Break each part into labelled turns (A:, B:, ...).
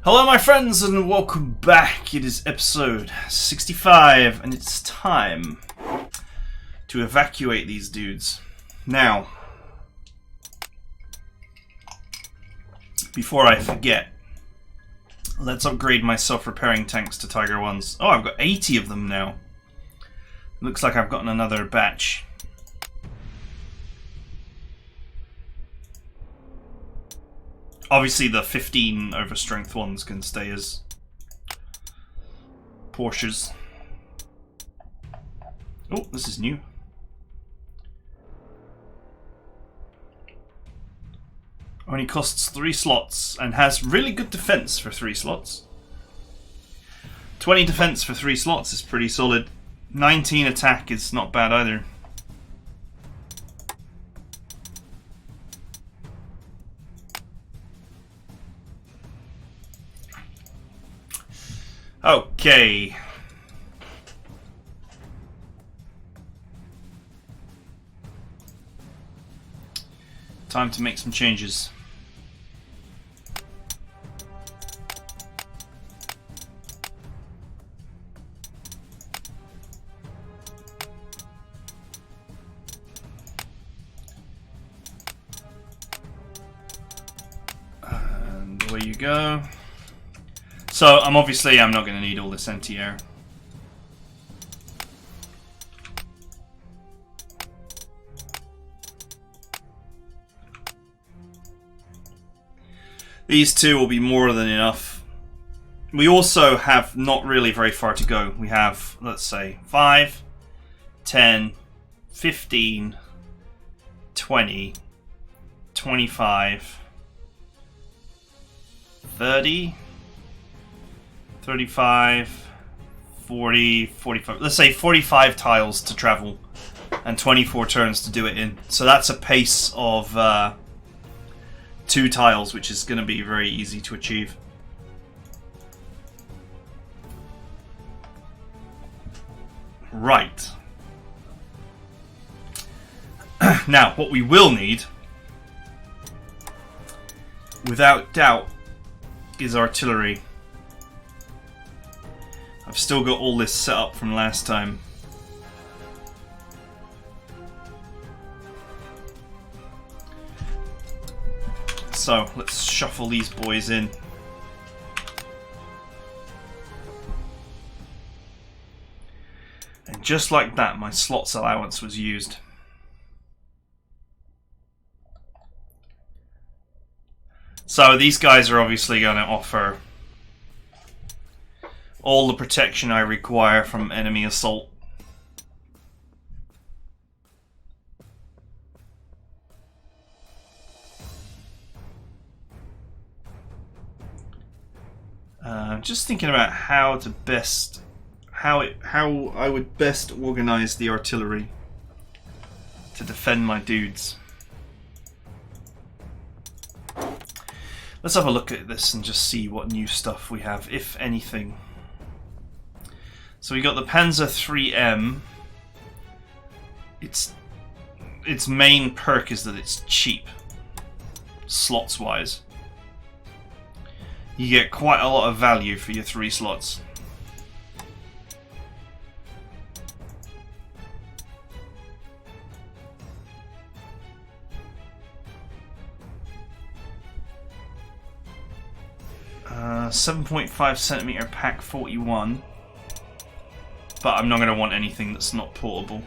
A: Hello my friends and welcome back. It is episode 65 and it's time to evacuate these dudes. Now, before I forget, let's upgrade my self-repairing tanks to Tiger 1s. Oh, I've got 80 of them now. Looks like I've gotten another batch. Obviously the 15 over strength ones can stay as Porsches. Oh, this is new. Only costs 3 slots and has really good defense for 3 slots. 20 defense for 3 slots is pretty solid. 19 attack is not bad either. Okay. Time to make some changes. And away you go. So, I'm not going to need all this anti-air. These two will be more than enough. We also have not really very far to go. We have, let's say, 5, 10, 15, 20, 25, 30... 35, 40, 45, let's say 45 tiles to travel and 24 turns to do it in. So that's a pace of 2 tiles, which is going to be very easy to achieve. Right. Now, what we will need, without doubt, is artillery. I've still got all this set up from last time. So, let's shuffle these boys in. And just like that, my slots allowance was used. So, these guys are obviously going to offer all the protection I require from enemy assault. Just thinking about how I would best organize the artillery to defend my dudes. Let's have a look at this and just see what new stuff we have, if anything. So we got the Panzer 3M. Its main perk is that it's cheap, slots wise. You get quite a lot of value for your 3 slots. Uh, 7.5 centimeter pack 41. But I'm not going to want anything that's not portable.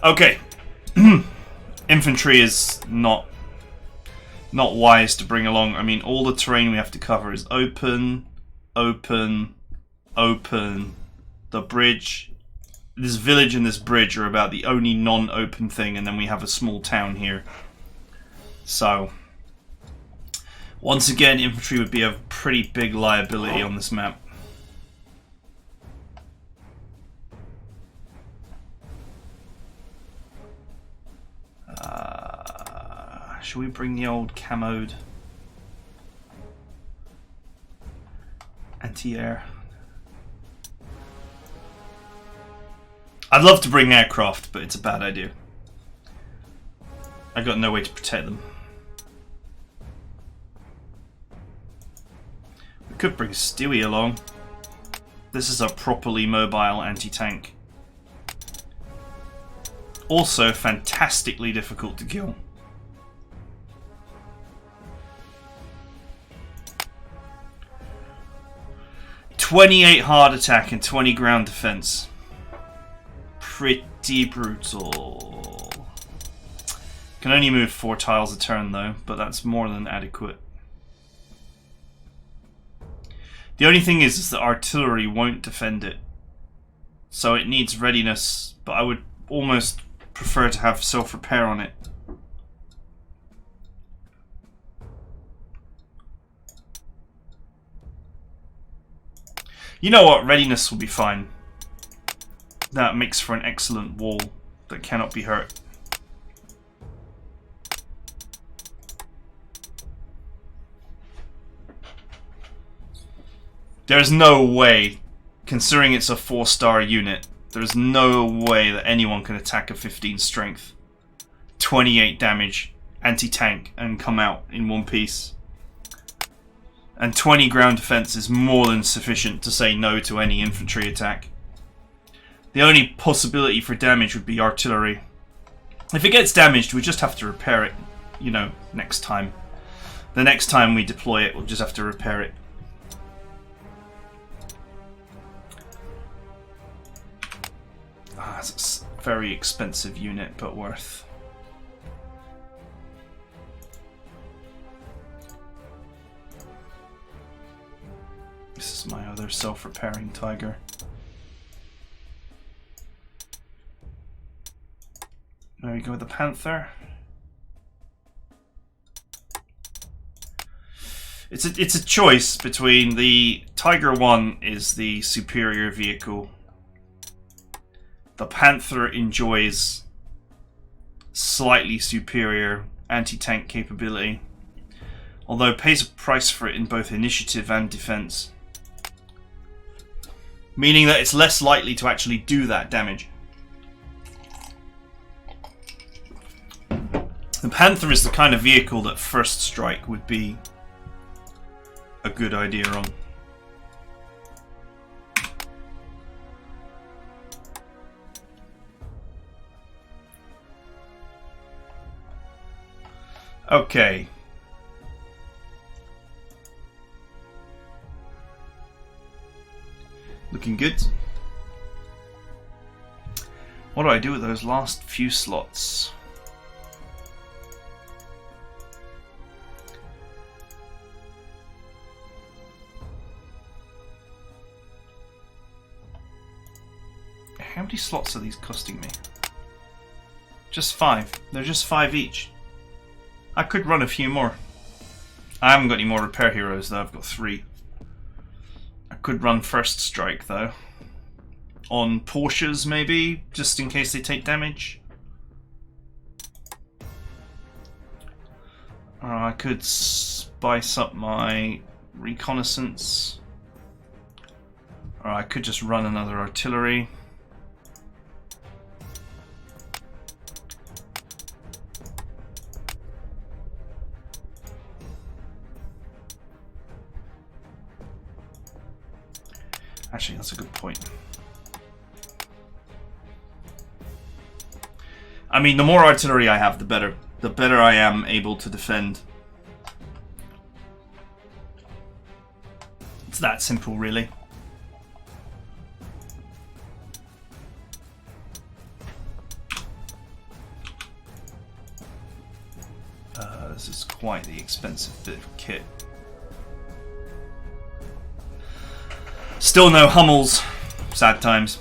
A: Okay. Infantry is not wise to bring along. I mean, all the terrain we have to cover is open, open, open. The bridge. This village and this bridge are about the only non-open thing, and then we have a small town here. So, once again, infantry would be a pretty big liability on this map. Should we bring the old camoed anti-air? I'd love to bring aircraft, but it's a bad idea. I got no way to protect them. We could bring Stewie along. This is a properly mobile anti-tank. Also fantastically difficult to kill. "28 hard attack and 20 ground defense. Pretty brutal. Can only move 4 tiles a turn though, but that's more than adequate. The only thing is that artillery won't defend it. So it needs readiness, but I would almost prefer to have self-repair on it. You know what? Readiness will be fine. That makes for an excellent wall that cannot be hurt. There's no way, considering it's a 4-star unit, there's no way that anyone can attack a 15 strength, 28 damage, anti-tank, and come out in one piece. And 20 ground defense is more than sufficient to say no to any infantry attack. The only possibility for damage would be artillery. If it gets damaged, we just have to repair it, you know, next time. The next time we deploy it, we'll just have to repair it. It's a very expensive unit, but worth. This is my other self-repairing tiger. There we go with the panther. It's a choice between the Tiger 1 is the superior vehicle. The Panther enjoys slightly superior anti-tank capability, although it pays a price for it in both initiative and defense, meaning that it's less likely to actually do that damage. The Panther is the kind of vehicle that first strike would be a good idea on. Okay. Looking good. What do I do with those last few slots? How many slots are these costing me? Just 5. They're just 5 each. I could run a few more. I haven't got any more repair heroes though, I've got 3. I could run first strike though. On Porsches maybe, just in case they take damage. Or I could spice up my reconnaissance. Or I could just run another artillery. Actually, that's a good point. I mean, the more artillery I have, the better. The better I am able to defend. It's that simple, really. This is quite the expensive bit of kit. Still no Hummels. Sad times.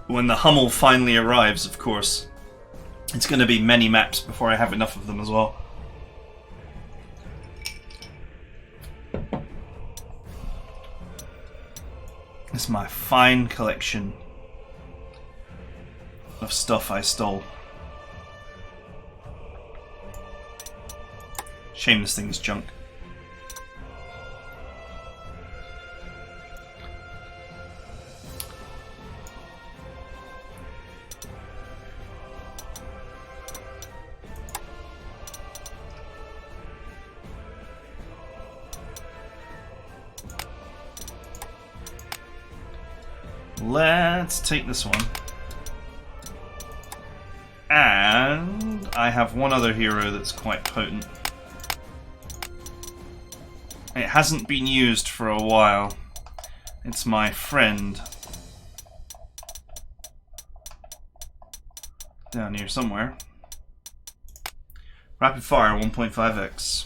A: When the Hummel finally arrives, of course, it's going to be many maps before I have enough of them as well. This is my fine collection of stuff I stole. Shame this thing's junk. Let's take this one. And I have one other hero that's quite potent. It hasn't been used for a while. It's my friend. Down here somewhere. Rapid fire 1.5x.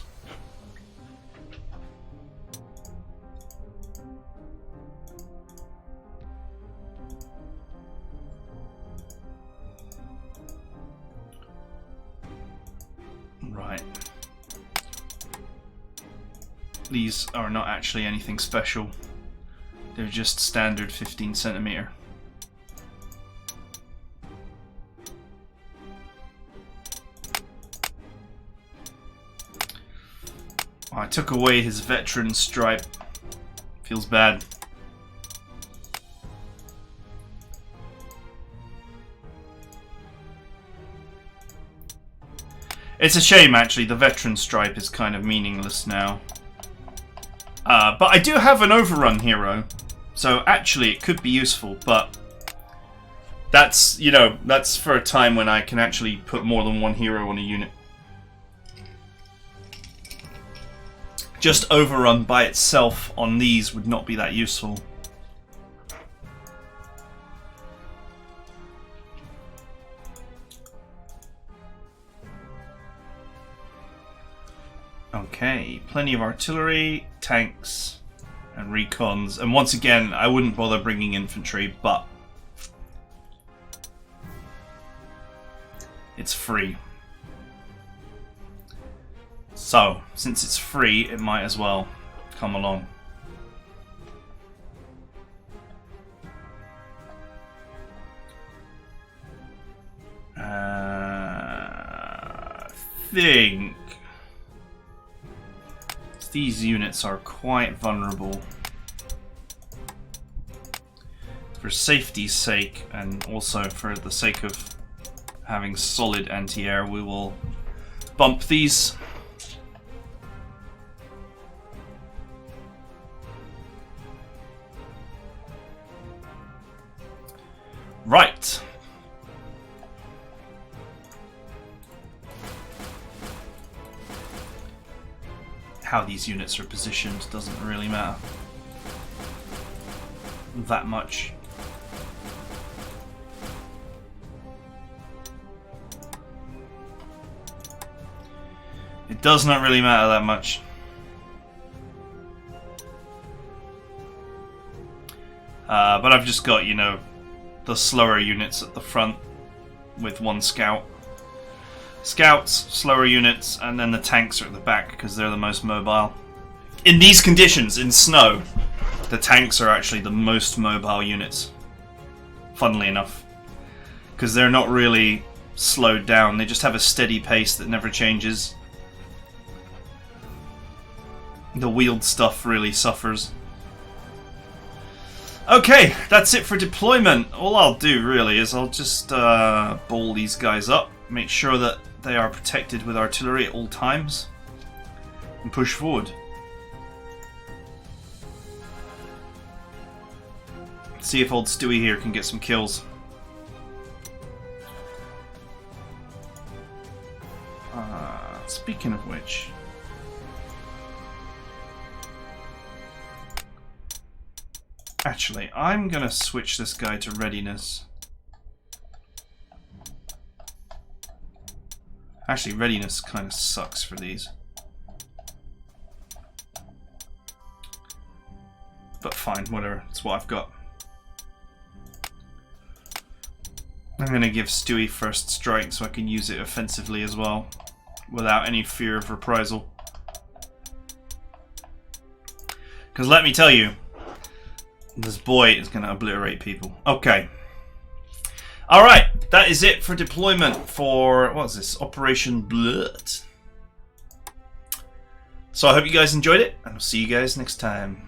A: Right. These are not actually anything special. They're just standard 15 centimeter. Oh, I took away his veteran stripe. Feels bad. It's a shame, actually. The veteran stripe is kind of meaningless now. But I do have an overrun hero, so actually it could be useful, but that's, you know, that's for a time when I can actually put more than one hero on a unit. Just overrun by itself on these would not be that useful. Okay, plenty of artillery, tanks, and recons. And once again, I wouldn't bother bringing infantry, but it's free. So, since it's free, it might as well come along. I think these units are quite vulnerable. For safety's sake, and also for the sake of having solid anti-air, we will bump these. Right. How these units are positioned doesn't really matter that much. It does not really matter that much. But I've just got, you know, the slower units at the front with one scout. Scouts, slower units, and then the tanks are at the back because they're the most mobile. In these conditions, in snow, the tanks are actually the most mobile units. Funnily enough. Because they're not really slowed down, they just have a steady pace that never changes. The wheeled stuff really suffers. Okay, that's it for deployment. All I'll do really is I'll just ball these guys up, make sure that they are protected with artillery at all times, and push forward. See if old Stewie here can get some kills. Speaking of which, actually, I'm gonna switch this guy to readiness. Actually, readiness kind of sucks for these. But fine, whatever. It's what I've got. I'm going to give Stewie first strike so I can use it offensively as well, without any fear of reprisal. Because let me tell you, this boy is going to obliterate people. Okay. Alright, that is it for deployment for, what's this, Operation Blut. So I hope you guys enjoyed it, and I'll see you guys next time.